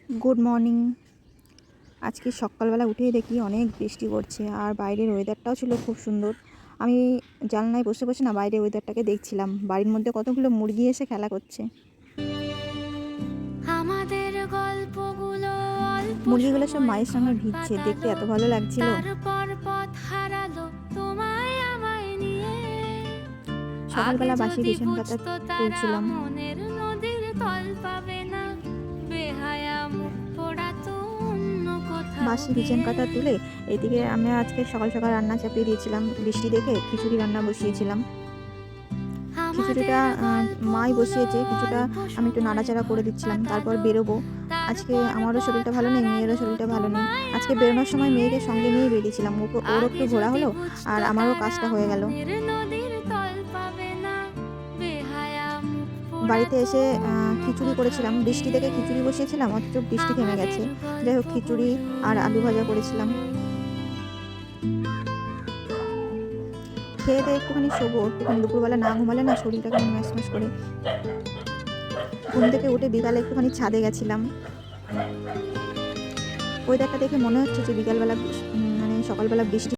Good morning. আজকে সকালবেলা উঠেই দেখি অনেক বৃষ্টি পড়ছে, আর বাইরের ওয়েদারটাও ছিল খুব সুন্দর। আমি জানলায় বসে বসে না বাইরের ওয়েদারটাকে দেখছিলাম। বাড়ির মধ্যে কতগুলো মুরগি এসে খেলা করছে। আমাদের গল্পগুলো অল্প মুরগিগুলো সব মায়ের সময় সঙ্গে ঘর ভিজছে, দেখতে পাতালো, এত ভালো লাগছিল। তারপর পথ হারালো তোমায় আমায় নিয়ে। আগে সকালবেলা বাসি যদি বিছান পাতা বুঝতো তারা তুলছিলাম। মনের নদীর তল পাবে না, বেহায়া মুখ পোড়াতো অন্য কোথাও বাসি বিছান গিয়ে। পাতা তুলে এদিকে আমি আজকে সকাল সকাল রান্না চাপিয়ে দিয়েছিলাম। বৃষ্টি দেখে খিচুড়ি রান্না বসিয়েছিলাম। খিচুড়িটা আমাদের মাই গল্পগুলো বসিয়েছে, কিছুটা অল্প আমি একটু সময় নাড়াচাড়া করে ঘর দিচ্ছিলাম। তারপর পাতালো, বেরোবো। আজকে তারপর আমারও পথ শরীরটা ভালো নেই, মেয়েরও হারালো শরীরটা ভালো নেই। তোমায় আজকে আমায় বেরোনোর সময় নিয়ে। মেয়েকে সঙ্গে নিয়ে বেরিয়েছিলাম। ওরও একটু আগে ঘোরা যদি হলো, আর বুঝতো আমারও তারা কাজটা হয়ে গেল। মনের নদীর তল পাবে না, বেহায়া মুখ বাড়িতে পোড়াতো এসে অন্য খিচুড়ি কোথাও করেছিলাম। বৃষ্টি গিয়ে। দেখে খিচুড়ি বসিয়েছিলাম, অথচ বৃষ্টি থেমে গেছে। আমাদের যাই হোক, খিচুড়ি গল্পগুলো আর আলু ভাজা করেছিলাম। খেয়ে দিয়ে একটুখানি শোবো, একটুখানি দুপুরবেলা না ঘুমালে না শরীরটা কেমন ম্যাশ ম্যাশ করে। ঘুম থেকে উঠে বিকালে একটুখানি ছাদে গেছিলাম। ওয়েদারটা দেখে মনে হচ্ছে যে বিকালবেলা মানে সকালবেলা বৃষ্টি